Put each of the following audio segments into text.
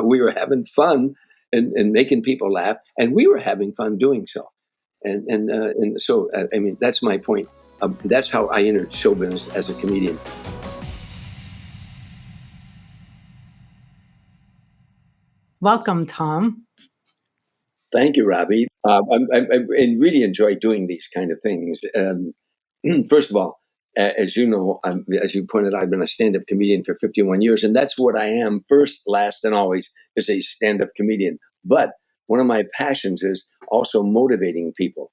We were having fun and making people laugh, and we were having fun doing so. And so, I mean, that's my point. That's how I entered show business as a comedian. Welcome, Tom. Thank you, Robbie. I really enjoy doing these kind of things. First of all, as you know, as you pointed out, I've been a stand-up comedian for 51 years, and that's what I am first, last, and always, is a stand-up comedian. But one of my passions is also motivating people,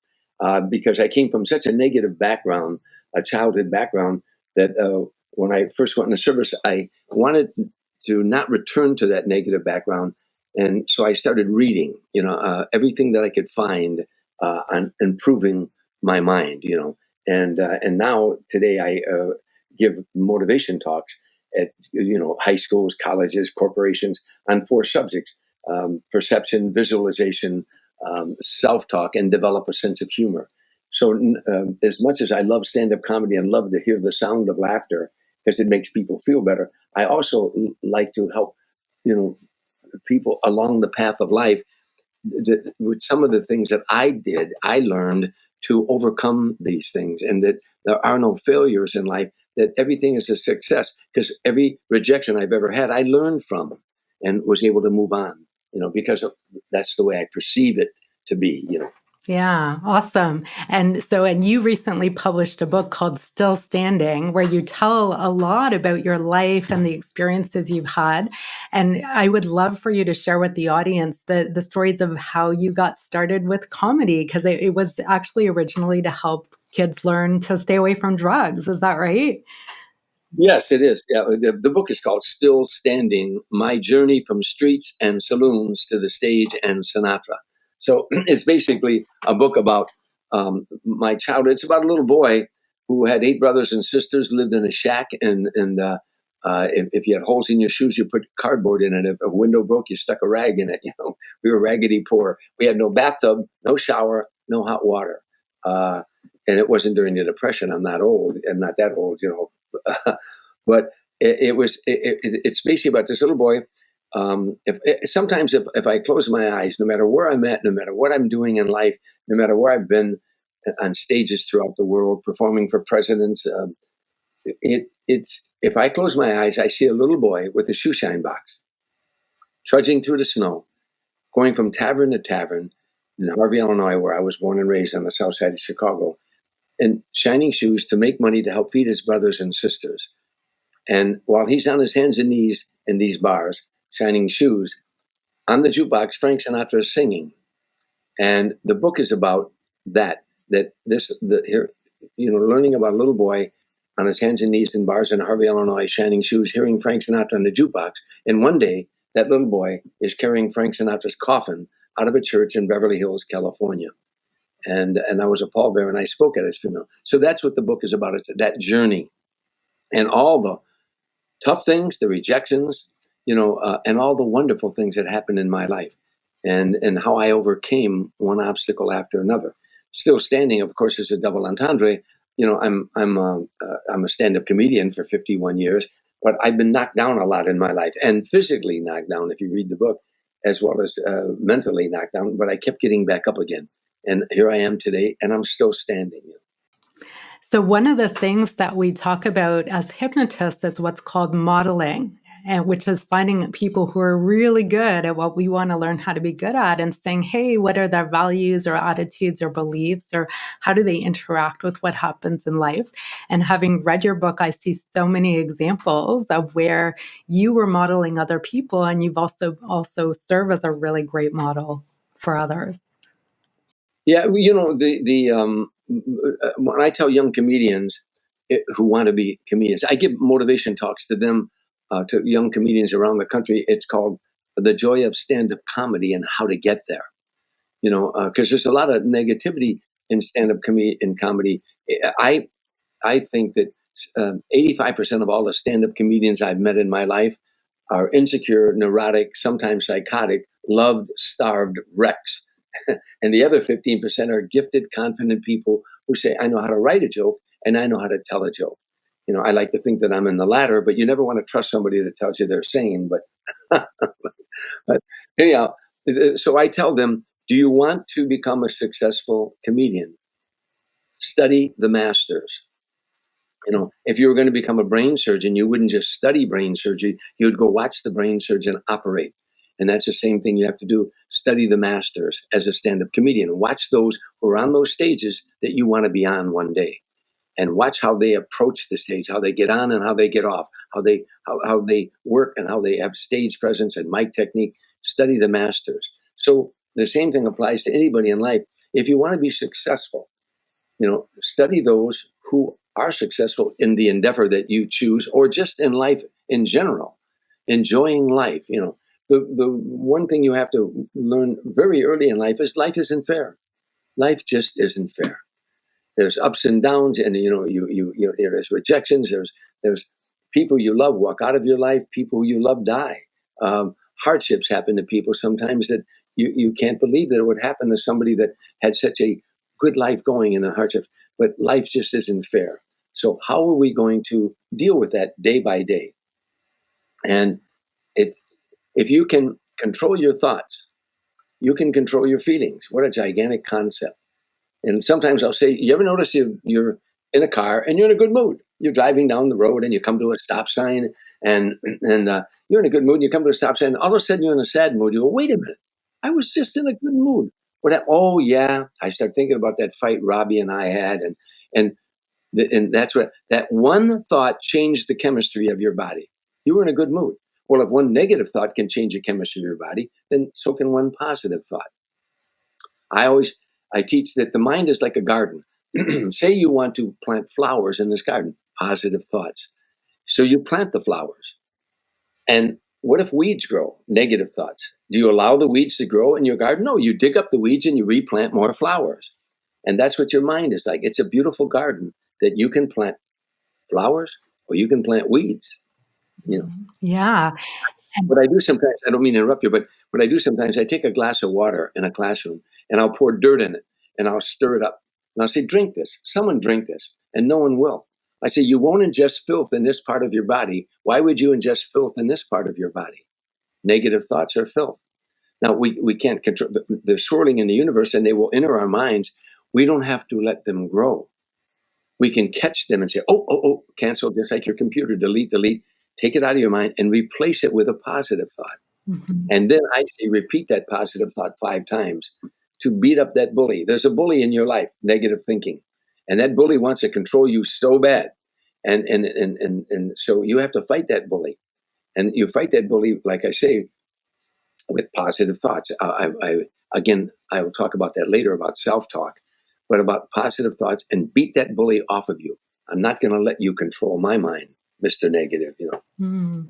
because I came from such a negative background, a childhood background, that when I first went into service, I wanted to not return to that negative background. And so I started reading, everything that I could find on improving my mind, and now today I give motivation talks at high schools, colleges, corporations on 4 subjects: perception, visualization, self-talk, and develop a sense of humor. So as much as I love stand-up comedy and love to hear the sound of laughter because it makes people feel better, I also like to help people along the path of life with some of the things that I learned to overcome these things, and that there are no failures in life, that everything is a success, because every rejection I've ever had, I learned from and was able to move on, because that's the way I perceive it to be, Yeah, awesome. And you recently published a book called Still Standing, where you tell a lot about your life and the experiences you've had. And I would love for you to share with the audience the stories of how you got started with comedy, because it was actually originally to help kids learn to stay away from drugs. Is that right? Yes, it is. Yeah, the book is called Still Standing: My Journey from Streets and Saloons to the Stage and Sinatra. So it's basically a book about my childhood. It's about a little boy who had 8 brothers and sisters, lived in a shack, and if you had holes in your shoes, you put cardboard in it. If a window broke, you stuck a rag in it. We were raggedy poor. We had no bathtub, no shower, no hot water. And it wasn't during the Depression. I'm not old. I'm not that old, but it's basically about this little boy. Sometimes if I close my eyes, no matter where I'm at, no matter what I'm doing in life, no matter where I've been on stages throughout the world, performing for presidents, it's if I close my eyes, I see a little boy with a shoe shine box, trudging through the snow, going from tavern to tavern in Harvey, Illinois, where I was born and raised on the south side of Chicago, and shining shoes to make money to help feed his brothers and sisters. And while he's on his hands and knees in these bars, shining shoes, on the jukebox, Frank Sinatra is singing. And the book is about learning about a little boy on his hands and knees in bars in Harvey, Illinois, shining shoes, hearing Frank Sinatra on the jukebox. And one day, that little boy is carrying Frank Sinatra's coffin out of a church in Beverly Hills, California. And I was a pallbearer, and I spoke at his funeral. So that's what the book is about. It's that journey and all the tough things, the rejections, and all the wonderful things that happened in my life, and how I overcame one obstacle after another. Still Standing, of course, is a double entendre. I'm a stand-up comedian for 51 years, but I've been knocked down a lot in my life, and physically knocked down, if you read the book, as well as mentally knocked down. But I kept getting back up again, and here I am today, and I'm still standing. So one of the things that we talk about as hypnotists is what's called modeling, and which is finding people who are really good at what we want to learn how to be good at and saying, hey, what are their values or attitudes or beliefs, or how do they interact with what happens in life? And having read your book, I see so many examples of where you were modeling other people, and you've also serve as a really great model for others. Yeah, when I tell young comedians who want to be comedians, I give motivation talks to them, to young comedians around the country. It's called The Joy of Stand-Up Comedy and How to Get There. Because there's a lot of negativity in stand-up comedy. I think that 85% of all the stand-up comedians I've met in my life are insecure, neurotic, sometimes psychotic, loved, starved wrecks. And the other 15% are gifted, confident people who say, I know how to write a joke and I know how to tell a joke. I like to think that I'm in the latter, but you never want to trust somebody that tells you they're sane. But But anyhow, so I tell them, do you want to become a successful comedian? Study the masters. If you were going to become a brain surgeon, you wouldn't just study brain surgery. You would go watch the brain surgeon operate. And that's the same thing you have to do. Study the masters as a stand-up comedian. Watch those who are on those stages that you want to be on one day. And watch how they approach the stage, how they get on and how they get off, how they work and how they have stage presence and mic technique. Study the masters. So the same thing applies to anybody in life. If you want to be successful, study those who are successful in the endeavor that you choose, or just in life in general, enjoying life. The one thing you have to learn very early in life isn't fair. Life just isn't fair. There's ups and downs, and there's rejections. There's people you love walk out of your life. People you love die. Hardships happen to people sometimes that you can't believe that it would happen to somebody that had such a good life going in the hardships. But life just isn't fair. So how are we going to deal with that day by day? And if you can control your thoughts, you can control your feelings. What a gigantic concept. And sometimes I'll say, you ever notice you're in a car and you're in a good mood? You're driving down the road and you come to a stop sign and you're in a good mood and you come to a stop sign and all of a sudden you're in a sad mood. You go, wait a minute, I was just in a good mood. Oh yeah, I start thinking about that fight Robbie and I had, and that's what that one thought changed the chemistry of your body. You were in a good mood. Well, if one negative thought can change the chemistry of your body, then so can one positive thought. I teach that the mind is like a garden. Say you want to plant flowers in this garden, positive thoughts. So you plant the flowers. And what if weeds grow? Negative thoughts. Do you allow the weeds to grow in your garden? No, you dig up the weeds and you replant more flowers. And that's what your mind is like. It's a beautiful garden that you can plant flowers or you can plant weeds. Yeah. What I do sometimes, I don't mean to interrupt you, but what I do sometimes, I take a glass of water in a classroom and I'll pour dirt in it and I'll stir it up. And I'll say, drink this. Someone drink this. And no one will. I say, you won't ingest filth in this part of your body. Why would you ingest filth in this part of your body? Negative thoughts are filth. Now, we can't control, they're swirling in the universe and they will enter our minds. We don't have to let them grow. We can catch them and say, oh, cancel, just like your computer, delete, take it out of your mind and replace it with a positive thought. Mm-hmm. And then I say, repeat that positive thought 5 times to beat up that bully. There's a bully in your life, negative thinking. And that bully wants to control you so bad. And so you have to fight that bully. And you fight that bully, like I say, with positive thoughts. I will talk about that later, about self-talk, but about positive thoughts, and beat that bully off of you. I'm not going to let you control my mind, Mr. Negative, Mm.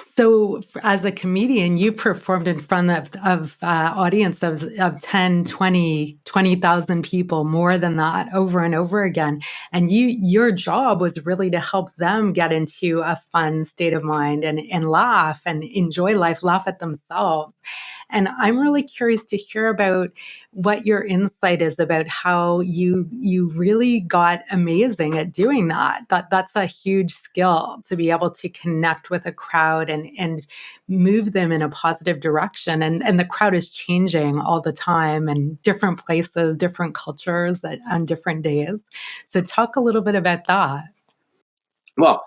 So as a comedian, you performed in front of audience of 10, 20,000 people, more than that, over and over again. And your job was really to help them get into a fun state of mind and laugh and enjoy life, laugh at themselves. And I'm really curious to hear about what your insight is about how you really got amazing at doing that. That's a huge skill, to be able to connect with a crowd and move them in a positive direction. And the crowd is changing all the time, and different places, different cultures on different days. So talk a little bit about that. Well,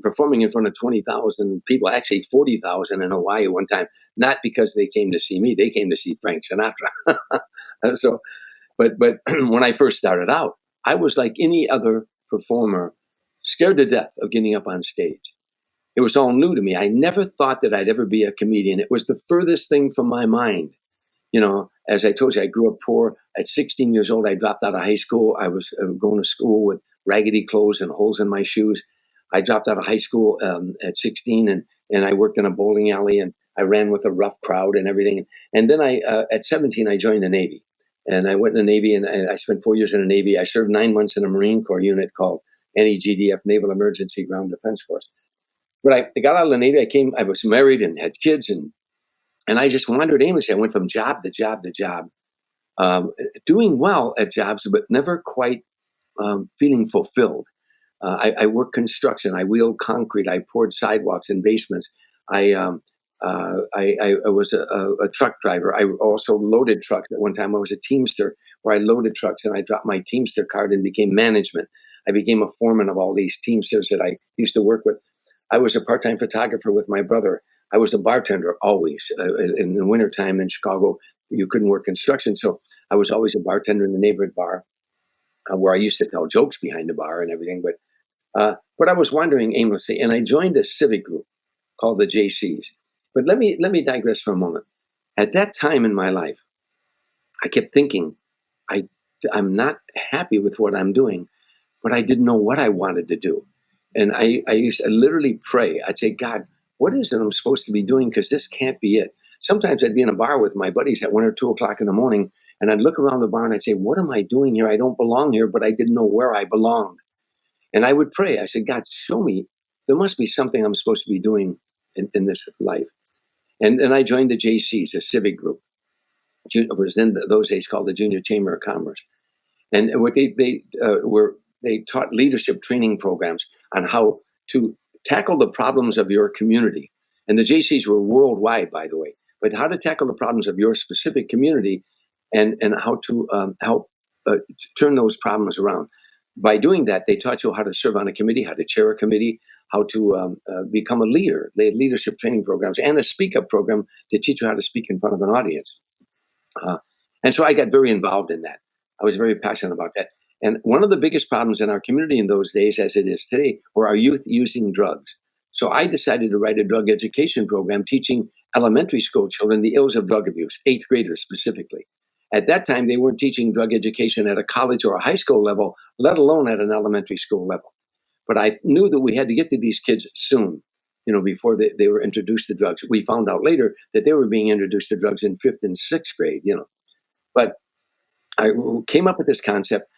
performing in front of 20,000 people, actually 40,000 in Hawaii one time, not because they came to see me, they came to see Frank Sinatra. So, but when I first started out, I was like any other performer, scared to death of getting up on stage. It was all new to me. I never thought that I'd ever be a comedian. It was the furthest thing from my mind. As I told you, I grew up poor. At 16 years old, I dropped out of high school. I was going to school with raggedy clothes and holes in my shoes. I dropped out of high school at 16, and I worked in a bowling alley, and I ran with a rough crowd and everything. And then at 17, I joined the Navy. And I went in the Navy, and I spent 4 years in the Navy. I served 9 months in a Marine Corps unit called NEGDF, Naval Emergency Ground Defense Force. But I got out of the Navy. I was married and had kids, and I just wandered aimlessly. I went from job to job to job, doing well at jobs, but never quite feeling fulfilled. I worked construction. I wheeled concrete. I poured sidewalks in basements. I I was a truck driver. I also loaded trucks. At one time, I was a teamster where I loaded trucks, and I dropped my teamster card and became management. I became a foreman of all these teamsters that I used to work with. I was a part-time photographer with my brother. I was a bartender always. In the wintertime in Chicago, you couldn't work construction, so I was always a bartender in the neighborhood bar where I used to tell jokes behind the bar and everything. But I was wandering aimlessly, and I joined a civic group called the JCs. But let me digress for a moment. At that time in my life, I kept thinking, I I'm not happy with what I'm doing, but I didn't know what I wanted to do. And I used to literally pray. I'd say, God, what is it I'm supposed to be doing? Because this can't be it. Sometimes I'd be in a bar with my buddies at 1 or 2 o'clock in the morning, and I'd look around the bar and I'd say, what am I doing here? I don't belong here, but I didn't know where I belonged. And I would pray. I said, God, show me. There must be something I'm supposed to be doing in this life. And I joined the JCs, a civic group. It was in those days called the Junior Chamber of Commerce. And what they taught leadership training programs on how to tackle the problems of your community. And the JCs were worldwide, by the way, but how to tackle the problems of your specific community and how to help turn those problems around. By doing that, they taught you how to serve on a committee, how to chair a committee, how to become a leader. They had leadership training programs and a speak-up program to teach you how to speak in front of an audience. Uh, and so I got very involved in that. I was very passionate about that. And one of the biggest problems in our community in those days, as it is today, were our youth using drugs. So I decided to write a drug education program teaching elementary school children the ills of drug abuse, eighth graders specifically. At that time, they weren't teaching drug education at a college or a high school level, let alone at an elementary school level. But I knew that we had to get to these kids soon, before they were introduced to drugs. We found out later that they were being introduced to drugs in fifth and sixth grade. But I came up with this concept,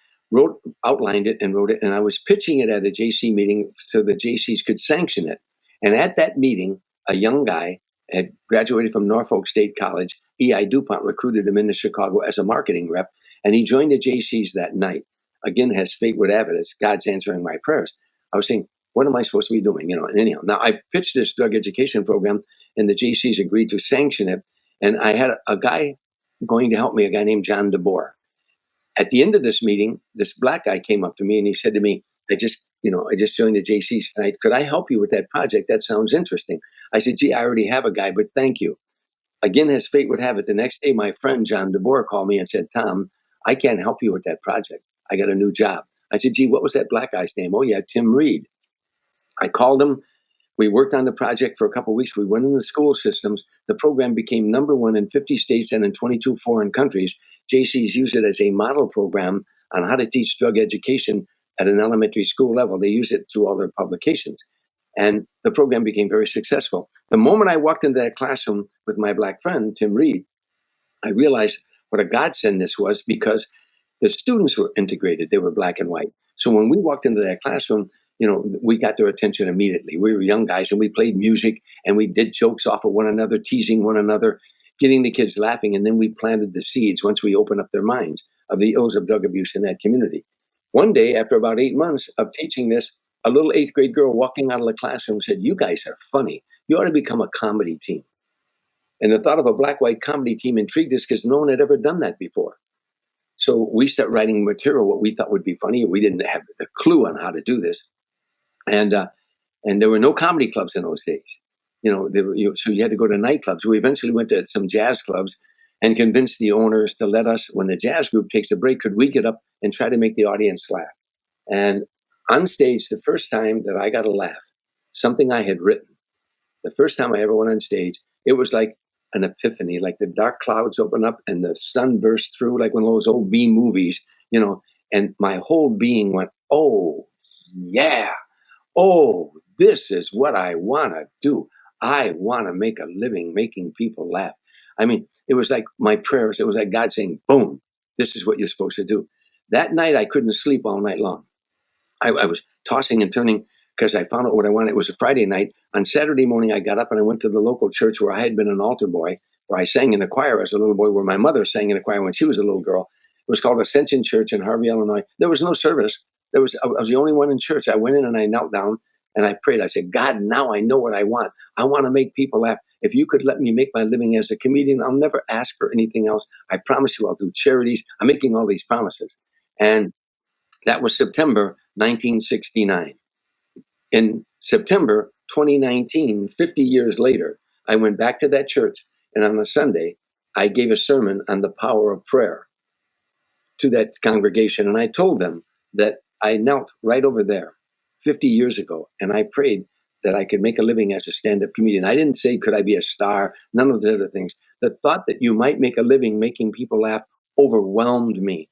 outlined it, and wrote it, and I was pitching it at a JC meeting so the JCs could sanction it. And at that meeting, a young guy had graduated from Norfolk State College. E.I. DuPont recruited him into Chicago as a marketing rep, and he joined the JCs that night. Again, as fate would have it, as God's answering my prayers. I was saying, what am I supposed to be doing? And anyhow, now I pitched this drug education program, and the JCs agreed to sanction it. And I had a guy going to help me, a guy named John DeBoer. At the end of this meeting, this black guy came up to me and he said to me, I just joined the JCs tonight. Could I help you with that project? That sounds interesting. I said, gee, I already have a guy, but thank you. Again, as fate would have it, the next day, my friend John DeBoer called me and said, Tom, I can't help you with that project. I got a new job. I said, gee, what was that black guy's name? Oh, yeah, Tim Reed. I called him. We worked on the project for a couple of weeks. We went in the school systems. The program became #1 in 50 states and in 22 foreign countries. JCs use it as a model program on how to teach drug education at an elementary school level. They use it through all their publications. And the program became very successful. The moment I walked into that classroom with my black friend, Tim Reed, I realized what a godsend this was because the students were integrated. They were black and white. So when we walked into that classroom, we got their attention immediately. We were young guys and we played music and we did jokes off of one another, teasing one another, getting the kids laughing. And then we planted the seeds once we opened up their minds of the ills of drug abuse in that community. One day, after about 8 months of teaching this, a little eighth grade girl walking out of the classroom said, you guys are funny. You ought to become a comedy team. And the thought of a black-white comedy team intrigued us because no one had ever done that before. So we started writing material, what we thought would be funny. We didn't have the clue on how to do this. And there were no comedy clubs in those days. So you had to go to nightclubs. We eventually went to some jazz clubs and convinced the owners to let us, when the jazz group takes a break, could we get up and try to make the audience laugh? And on stage, the first time that I got a laugh, something I had written, the first time I ever went on stage, it was like an epiphany, like the dark clouds open up and the sun burst through, like one of those old B movies, and my whole being went, oh, yeah. Oh, this is what I want to do. I want to make a living making people laugh. I mean, it was like my prayers. It was like God saying, boom, this is what you're supposed to do. That night, I couldn't sleep all night long. I was tossing and turning because I found out what I wanted. It was a Friday night. On Saturday morning, I got up and I went to the local church where I had been an altar boy, where I sang in the choir as a little boy, where my mother sang in the choir when she was a little girl. It was called Ascension Church in Harvey, Illinois. There was no service. I was the only one in church. I went in and I knelt down and I prayed. I said, God, now I know what I want. I want to make people laugh. if you could let me make my living as a comedian, I'll never ask for anything else. I promise you I'll do charities. I'm making all these promises. And that was September 1969. In September 2019, 50 years later, I went back to that church, and on a Sunday, I gave a sermon on the power of prayer to that congregation. And I told them that I knelt right over there 50 years ago, and I prayed that I could make a living as a stand-up comedian. I didn't say, could I be a star? None of the other things. The thought that you might make a living making people laugh overwhelmed me,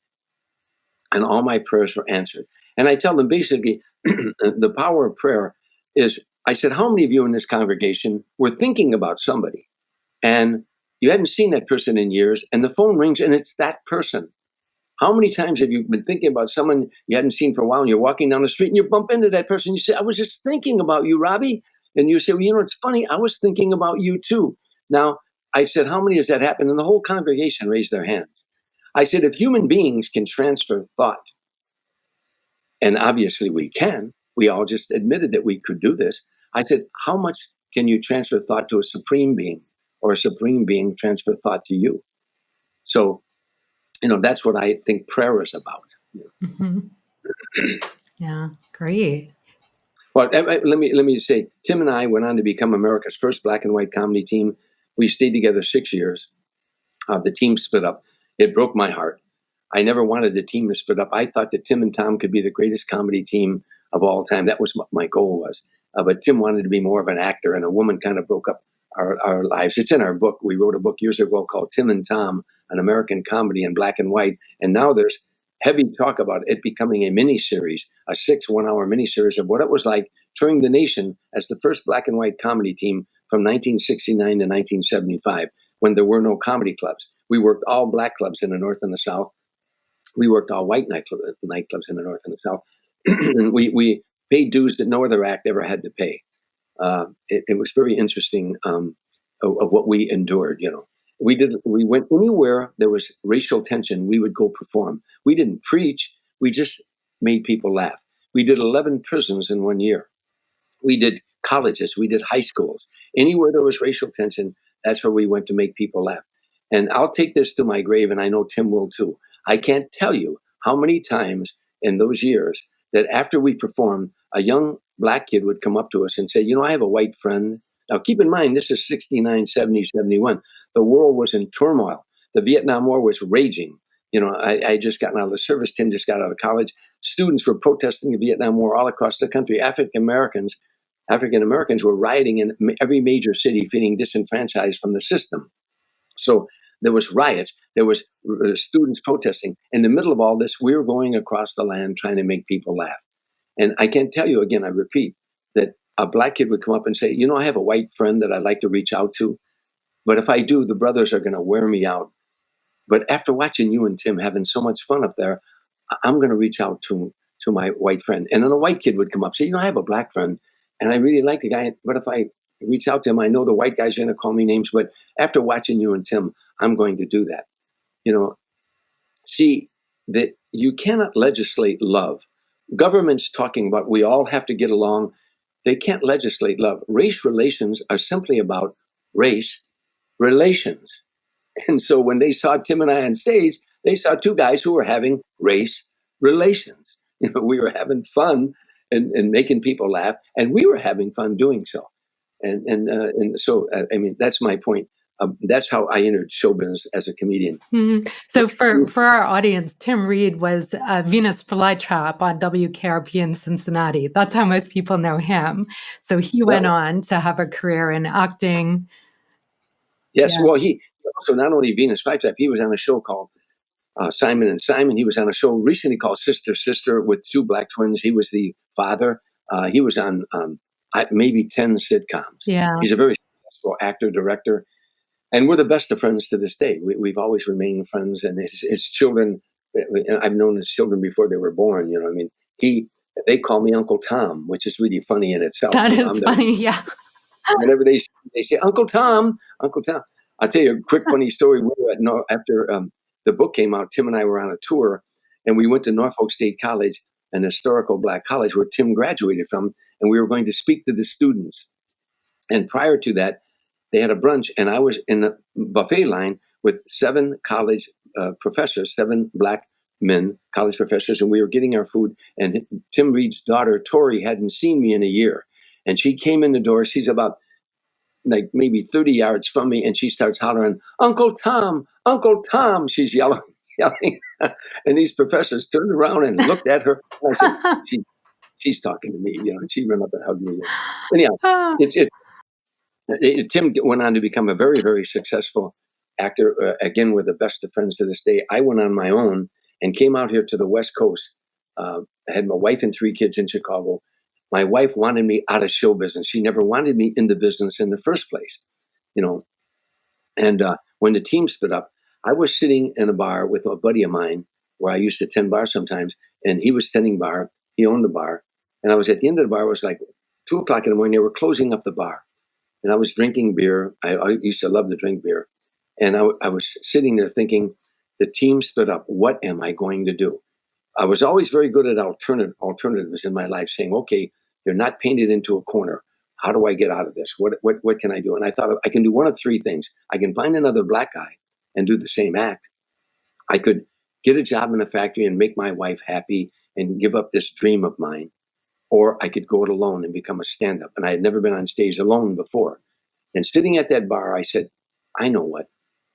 and all my prayers were answered. And I tell them basically, the power of prayer is, I said, how many of you in this congregation were thinking about somebody and you hadn't seen that person in years, and the phone rings and it's that person? How many times have you been thinking about someone you hadn't seen for a while, and you're walking down the street and you bump into that person? You say, I was just thinking about you, Robbie. And you say, well, you know, it's funny. I was thinking about you too. Now, I said, how many has that happened? And the whole congregation raised their hands. I said, if human beings can transfer thought, and obviously we can, we all just admitted that we could do this. I said, how much can you transfer thought to a supreme being, or a supreme being transfer thought to you? So, you know, that's what I think prayer is about. Mm-hmm. Yeah, great. Well, let me say, Tim and I went on to become America's first black and white comedy team. We stayed together 6 years. The team split up. It broke my heart. I never wanted the team to split up. I thought that Tim and Tom could be the greatest comedy team of all time. That was what my goal was. But Tim wanted to be more of an actor, and a woman kind of broke up our lives. It's in our book. We wrote a book years ago called Tim and Tom, an American comedy in black and white. And now there's heavy talk about it becoming a miniseries, a 6 one-hour miniseries of what it was like touring the nation as the first black and white comedy team from 1969 to 1975, when there were no comedy clubs. We worked all black clubs in the North and the South. We worked all white nightclubs in the North and the South. And we paid dues that no other act ever had to pay. It was very interesting of what we endured. You know, we went anywhere there was racial tension, we would go perform. We didn't preach. We just made people laugh. We did 11 prisons in 1 year. We did colleges. We did high schools. Anywhere there was racial tension, that's where we went to make people laugh. And I'll take this to my grave, and I know Tim will too. I can't tell you how many times in those years that after we performed, a young black kid would come up to us and say, you know, I have a white friend. Now, keep in mind, this is 69, 70, 71. The world was in turmoil. The Vietnam War was raging. You know, I just gotten out of the service. Tim just got out of college. Students were protesting the Vietnam War all across the country. African Americans were rioting in every major city, feeling disenfranchised from the system. So there was riots. There was students protesting. In the middle of all this, we were going across the land trying to make people laugh. And I can't tell you, again, I repeat, that a black kid would come up and say, you know, I have a white friend that I'd like to reach out to. But if I do, the brothers are going to wear me out. But after watching you and Tim having so much fun up there, I'm going to reach out to my white friend. And then a white kid would come up and say, you know, I have a black friend, and I really like the guy. But if I reach out to him, I know the white guy's going to call me names. But after watching you and Tim, I'm going to do that. You know, see, that you cannot legislate love. Governments talking about we all have to get along. They can't legislate love. Race relations are simply about race relations. And so when they saw Tim and I on stage, they saw two guys who were having race relations. You know, we were having fun and making people laugh, and we were having fun doing so. And so, I mean, that's my point. That's how I entered show business as a comedian. Mm-hmm. So for our audience, Tim Reed was Venus Flytrap on WKRP in Cincinnati. That's how most people know him. So he went on to have a career in acting. Yes, yeah. Well, he also not only Venus Flytrap, he was on a show called Simon and Simon. He was on a show recently called Sister Sister with two black twins. He was the father. He was on maybe 10 sitcoms. Yeah, he's a very successful actor, director. And we're the best of friends to this day. We've always remained friends. And his children, I've known his children before they were born. You know, I mean, they call me Uncle Tom, which is really funny in itself. That is funny, yeah. Whenever they say, Uncle Tom, Uncle Tom. I'll tell you a quick funny story. We were after the book came out, Tim and I were on a tour, and we went to Norfolk State College, an historical black college where Tim graduated from, and we were going to speak to the students. And prior to that, they had a brunch, and I was in the buffet line with 7 college professors, 7 black men, college professors, and we were getting our food. And Tim Reed's daughter, Tori, hadn't seen me in a year. And she came in the door. She's about like maybe 30 yards from me, and she starts hollering, Uncle Tom, Uncle Tom. She's yelling, yelling. And these professors turned around and looked at her. And I said, she's talking to me, and she ran up and hugged me. Anyhow, Tim went on to become a very, very successful actor. Again, we're the best of friends to this day. I went on my own and came out here to the West Coast. I had my wife and 3 kids in Chicago. My wife wanted me out of show business. She never wanted me in the business in the first place, And when the team split up, I was sitting in a bar with a buddy of mine where I used to tend bar sometimes, and he was tending bar. He owned the bar. And I was at the end of the bar. It was like 2 o'clock in the morning. They were closing up the bar. And I was drinking beer. I used to love to drink beer. And I was sitting there thinking, the team split up. What am I going to do? I was always very good at alternatives in my life, saying, okay, you're not painted into a corner. How do I get out of this? What can I do? And I thought I can do one of 3 things. I can find another black guy and do the same act. I could get a job in a factory and make my wife happy and give up this dream of mine. Or I could go it alone and become a stand-up. And I had never been on stage alone before. And sitting at that bar, I said, I know what.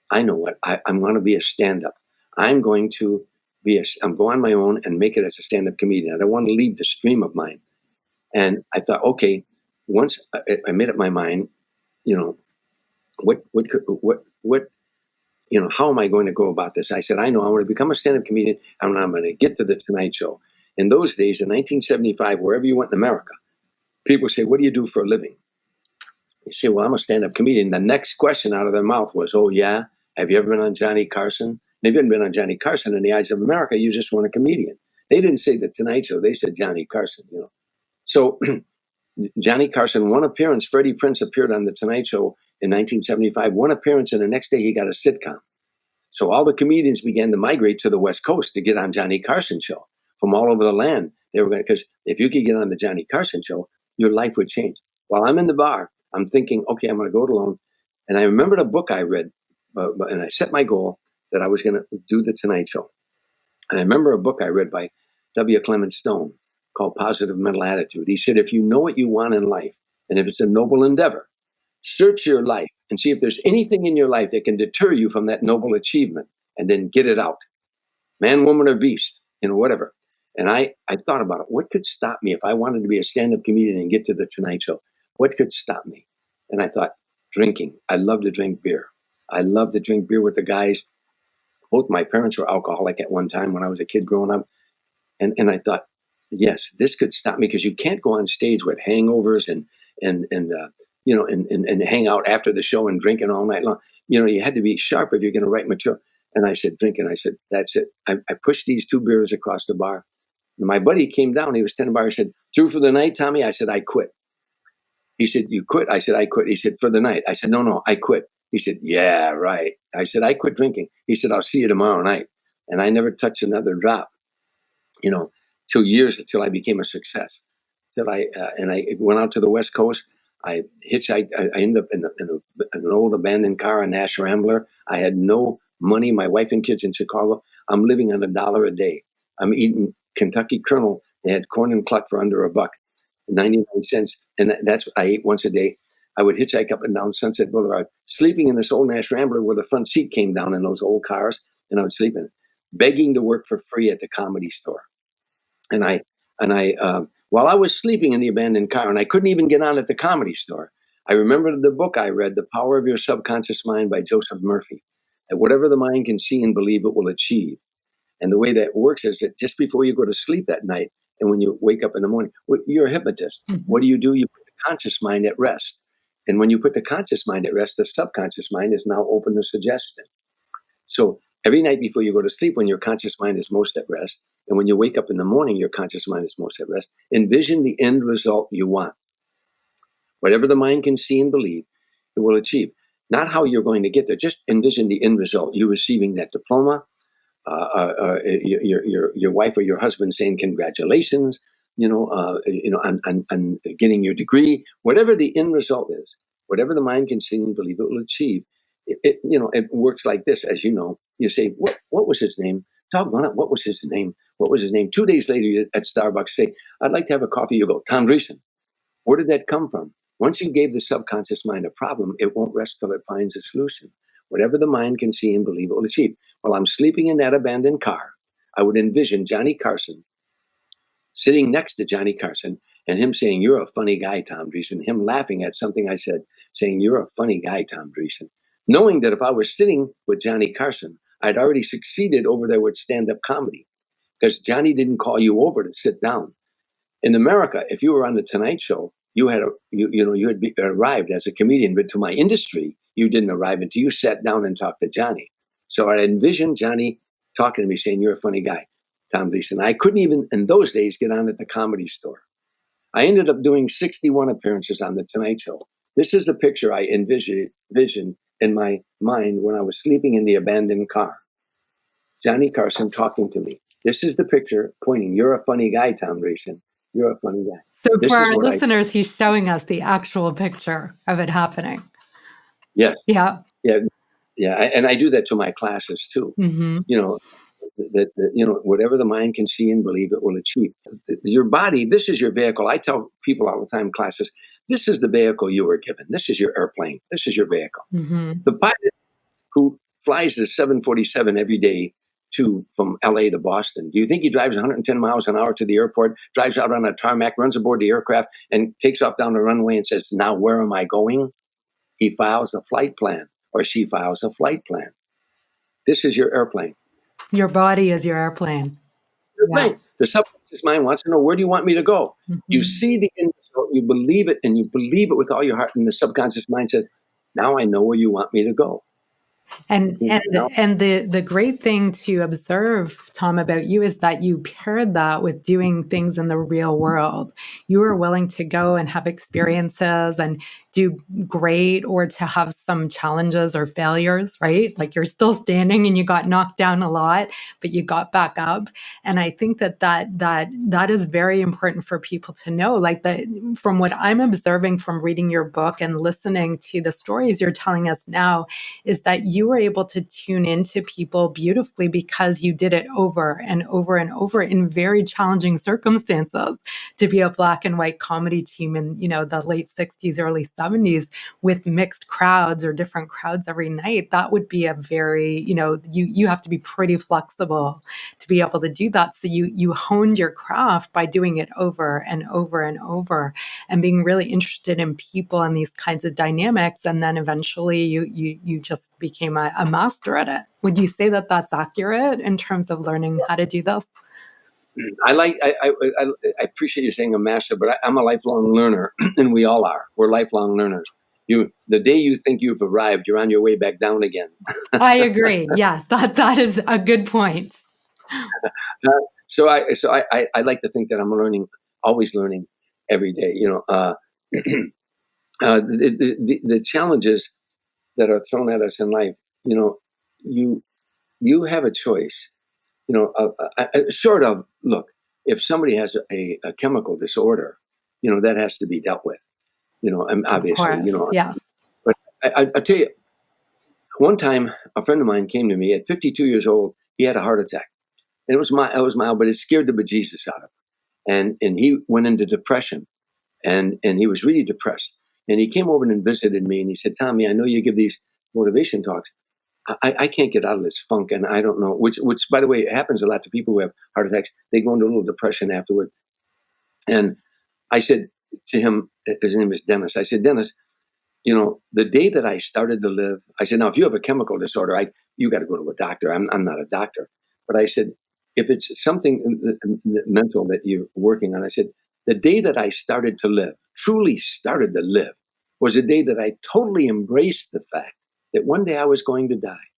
I'm going to be a stand-up. I'm going on my own and make it as a stand-up comedian. I don't want to leave this dream of mine. And I thought, okay, once I made up my mind, how am I going to go about this? I said, I know I want to become a stand-up comedian, and I'm going to get to the Tonight Show. In those days, in 1975, wherever you went in America, people say, what do you do for a living? You say, well, I'm a stand-up comedian. The next question out of their mouth was, oh, yeah? Have you ever been on Johnny Carson? And if you haven't been on Johnny Carson, in the eyes of America, you just weren't a comedian. They didn't say the Tonight Show. They said Johnny Carson, So Johnny Carson, one appearance, Freddie Prinze appeared on the Tonight Show in 1975, one appearance, and the next day he got a sitcom. So all the comedians began to migrate to the West Coast to get on Johnny Carson show from all over the land. They were going because if you could get on the Johnny Carson show, your life would change. While I'm in the bar, I'm thinking, okay, I'm going to go it alone. And I remembered a book I read, and I set my goal that I was going to do the Tonight Show. And I remember a book I read by W. Clement Stone called Positive Mental Attitude. He said, if you know what you want in life, and if it's a noble endeavor, search your life and see if there's anything in your life that can deter you from that noble achievement, and then get it out. Man, woman, or beast, whatever. And I thought about it. What could stop me if I wanted to be a stand-up comedian and get to the Tonight Show? What could stop me? And I thought, drinking. I love to drink beer. I love to drink beer with the guys. Both my parents were alcoholic at one time when I was a kid growing up. And I thought, yes, this could stop me, because you can't go on stage with hangovers and hang out after the show and drinking all night long. You had to be sharp if you're going to write material. And I said, drinking. I said, that's it. I pushed these 2 beers across the bar. And my buddy came down. He was tending bar. He said, through for the night, Tommy? I said, I quit. He said, you quit? I said, I quit. He said, for the night? I said, no, I quit. He said, yeah, right. I said, I quit drinking. He said, I'll see you tomorrow night. And I never touched another drop, 2 years until I became a success. I went out to the West Coast. I hitchhiked. I ended up in an old abandoned car, a Nash Rambler. I had no money. My wife and kids in Chicago. I'm living on $1 a day. I'm eating Kentucky Colonel. They had corn and cluck for under $1, 99 cents. And that's what I ate once a day. I would hitchhike up and down Sunset Boulevard, sleeping in this old Nash Rambler where the front seat came down in those old cars, and I would sleep in it, begging to work for free at the Comedy Store. And while I was sleeping in the abandoned car, and I couldn't even get on at the Comedy Store, I remembered the book I read, The Power of Your Subconscious Mind by Joseph Murphy, that whatever the mind can see and believe, it will achieve. And the way that works is that just before you go to sleep that night, and when you wake up in the morning, you're a hypnotist. Mm-hmm. What do? You put the conscious mind at rest. And when you put the conscious mind at rest, the subconscious mind is now open to suggestion. So every night before you go to sleep, when your conscious mind is most at rest, and when you wake up in the morning, your conscious mind is most at rest, envision the end result you want. Whatever the mind can see and believe, it will achieve. Not how you're going to get there. Just envision the end result. You receiving that diploma, your wife or your husband saying congratulations, on getting your degree. Whatever the end result is, Whatever the mind can see and believe, it will achieve. It works like this, as you know. You say, what was his name? Doggone it, what was his name? What was his name? 2 days later, you at Starbucks say, I'd like to have a coffee. You go, Tom Dreesen. Where did that come from? Once you gave the subconscious mind a problem, it won't rest till it finds a solution. Whatever the mind can see and believe, it will achieve. While I'm sleeping in that abandoned car, I would envision Johnny Carson sitting next to Johnny Carson and him saying, you're a funny guy, Tom Dreesen. Him laughing at something I said, saying, you're a funny guy, Tom Dreesen. Knowing that if I was sitting with Johnny Carson, I'd already succeeded over there with stand-up comedy because Johnny didn't call you over to sit down. In America, if you were on the Tonight Show, you had arrived as a comedian, but to my industry, you didn't arrive until you sat down and talked to Johnny. So I envisioned Johnny talking to me, saying, "You're a funny guy, Tom Dreesen." I couldn't even in those days get on at the Comedy Store. I ended up doing 61 appearances on the Tonight Show. This is the picture I envisioned in my mind when I was sleeping in the abandoned car. Johnny Carson talking to me. This is the picture pointing, "You're a funny guy, Tom Dreesen. You're a funny guy." So This for is our what listeners, he's showing us the actual picture of it happening. Yes. Yeah. Yeah. Yeah. And I do that to my classes too. Mm-hmm. Whatever the mind can see and believe, it will achieve. Your body, this is your vehicle. I tell people all the time in classes, this is the vehicle you were given. This is your airplane. This is your vehicle. Mm-hmm. The pilot who flies the 747 every day from LA to Boston, do you think he drives 110 miles an hour to the airport, drives out on a tarmac, runs aboard the aircraft, and takes off down the runway and says, now where am I going? He files a flight plan, or she files a flight plan. This is your airplane. Your body is your airplane. Yeah. The subconscious mind wants to know, where do you want me to go? Mm-hmm. You see the end result, you believe it, and you believe it with all your heart, and the subconscious mind said, now I know where you want me to go. And the great thing to observe, Tom, about you is that you paired that with doing things in the real world. You were willing to go and have experiences and do great, or to have some challenges or failures, right? Like you're still standing and you got knocked down a lot, but you got back up. And I think that is very important for people to know. Like from what I'm observing from reading your book and listening to the stories you're telling us now, is that you were able to tune into people beautifully because you did it over and over and over in very challenging circumstances. To be a black and white comedy team in, the late 60s, early 70s with mixed crowds or different crowds every night, that would be a very, you have to be pretty flexible to be able to do that. So you honed your craft by doing it over and over and over and being really interested in people and these kinds of dynamics. And then eventually you just became a master at it. Would you say that that's accurate in terms of learning how to do this? I appreciate you saying a master, but I'm a lifelong learner, and we all are. We're lifelong learners. The day you think you've arrived, you're on your way back down again. I agree. Yes, that is a good point. So I like to think that I'm always learning every day. The challenges that are thrown at us in life. You have a choice. Short of, look, if somebody has a chemical disorder, that has to be dealt with. Obviously, yes. But I tell you, one time a friend of mine came to me at 52 years old. He had a heart attack, and it was mild, but it scared the bejesus out of him. And he went into depression, and he was really depressed. And he came over and visited me, and he said, "Tommy, I know you give these motivation talks. I can't get out of this funk, and I don't know," which, by the way, happens a lot to people who have heart attacks. They go into a little depression afterward. And I said to him, his name is Dennis. I said, "Dennis, the day that I started to live," I said, "now, if you have a chemical disorder, you got to go to a doctor. I'm not a doctor." But I said, if it's something mental that you're working on, I said, the day that I started to live, truly started to live, was the day that I totally embraced the fact that one day I was going to die.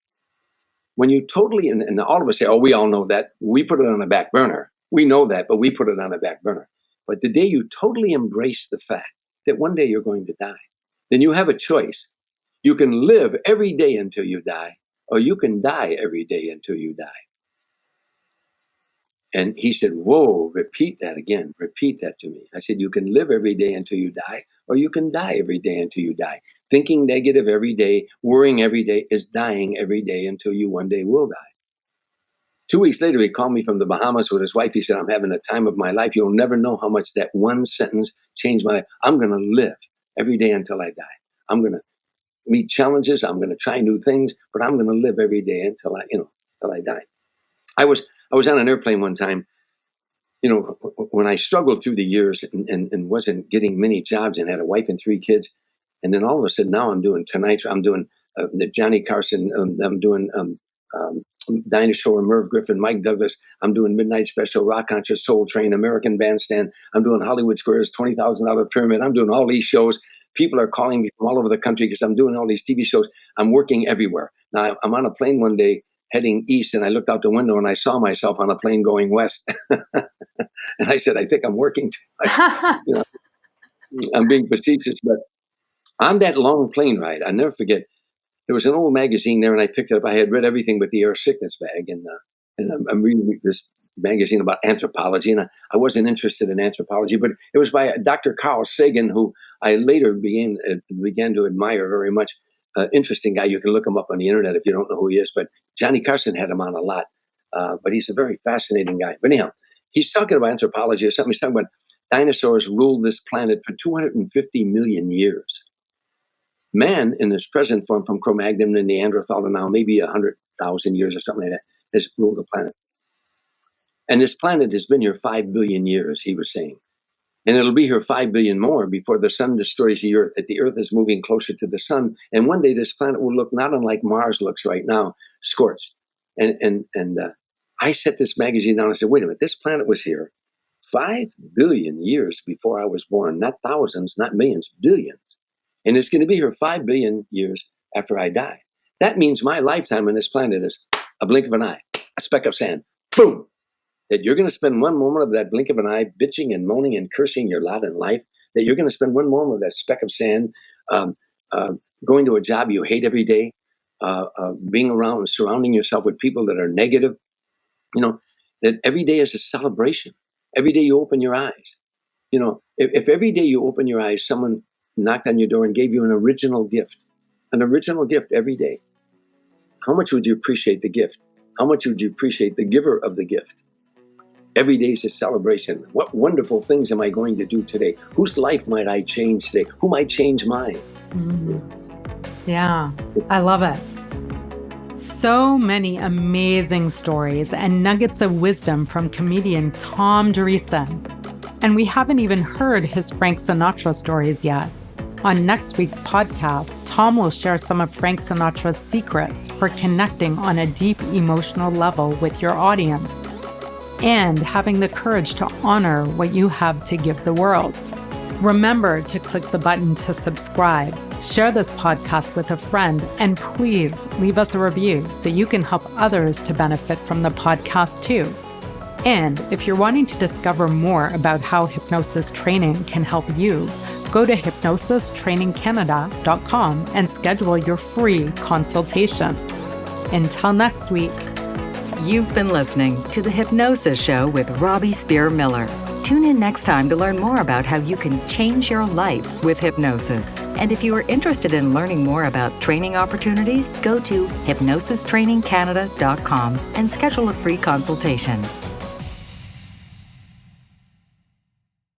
When you totally, and all of us say, oh, we all know that. We put it on the back burner. We know that, but we put it on the back burner. But the day you totally embrace the fact that one day you're going to die, then you have a choice. You can live every day until you die, or you can die every day until you die. And he said, whoa, repeat that again. Repeat that to me. I said, you can live every day until you die, or you can die every day until you die. Thinking negative every day, worrying every day is dying every day until you one day will die. 2 weeks later, he called me from the Bahamas with his wife. He said, I'm having the time of my life. You'll never know how much that one sentence changed my life. I'm going to live every day until I die. I'm going to meet challenges. I'm going to try new things, but I'm going to live every day until I die. I was on an airplane one time, when I struggled through the years and wasn't getting many jobs and had a wife and 3 kids. And then all of a sudden now I'm doing Tonight. I'm doing the Johnny Carson. I'm doing Dinosaur, Merv Griffin, Mike Douglas. I'm doing Midnight Special, Rock Conscious, Soul Train, American Bandstand. I'm doing Hollywood Squares, $20,000 Pyramid. I'm doing all these shows. People are calling me from all over the country because I'm doing all these TV shows. I'm working everywhere. Now, I'm on a plane one day heading east, and I looked out the window and I saw myself on a plane going west. And I said, I think I'm working too much. I'm being facetious, but on that long plane ride, I'll never forget, there was an old magazine there, and I picked it up. I had read everything but the air sickness bag, and I'm reading this magazine about anthropology, and I wasn't interested in anthropology, but it was by Dr. Carl Sagan, who I later began to admire very much. Interesting guy. You can look him up on the internet if you don't know who he is, but Johnny Carson had him on a lot. But he's a very fascinating guy. But anyhow, he's talking about anthropology or something. He's talking about dinosaurs ruled this planet for 250 million years. Man, in this present form, from Cro-Magnon to Neanderthal to now, maybe 100,000 years or something like that, has ruled the planet. And this planet has been here 5 billion years, he was saying. And it'll be here 5 billion more before the sun destroys the Earth, that the Earth is moving closer to the sun. And one day this planet will look not unlike Mars looks right now, scorched. And I set this magazine down and said, wait a minute, this planet was here 5 billion years before I was born. Not thousands, not millions, billions. And it's going to be here 5 billion years after I die. That means my lifetime on this planet is a blink of an eye, a speck of sand. Boom! That you're going to spend one moment of that blink of an eye bitching and moaning and cursing your lot in life. That you're going to spend one moment of that speck of sand going to a job you hate every day, being around and surrounding yourself with people that are negative. That every day is a celebration. Every day you open your eyes. If every day you open your eyes, someone knocked on your door and gave you an original gift every day, how much would you appreciate the gift? How much would you appreciate the giver of the gift? Every day is a celebration. What wonderful things am I going to do today? Whose life might I change today? Who might change mine? Yeah, I love it. So many amazing stories and nuggets of wisdom from comedian Tom Dreesen. And we haven't even heard his Frank Sinatra stories yet. On next week's podcast, Tom will share some of Frank Sinatra's secrets for connecting on a deep emotional level with your audience and having the courage to honor what you have to give the world. Remember to click the button to subscribe, share this podcast with a friend, and please leave us a review so you can help others to benefit from the podcast too. And if you're wanting to discover more about how hypnosis training can help you, go to hypnosistrainingcanada.com and schedule your free consultation. Until next week. You've been listening to The Hypnosis Show with Robbie Spear Miller. Tune in next time to learn more about how you can change your life with hypnosis. And if you are interested in learning more about training opportunities, go to hypnosistrainingcanada.com and schedule a free consultation.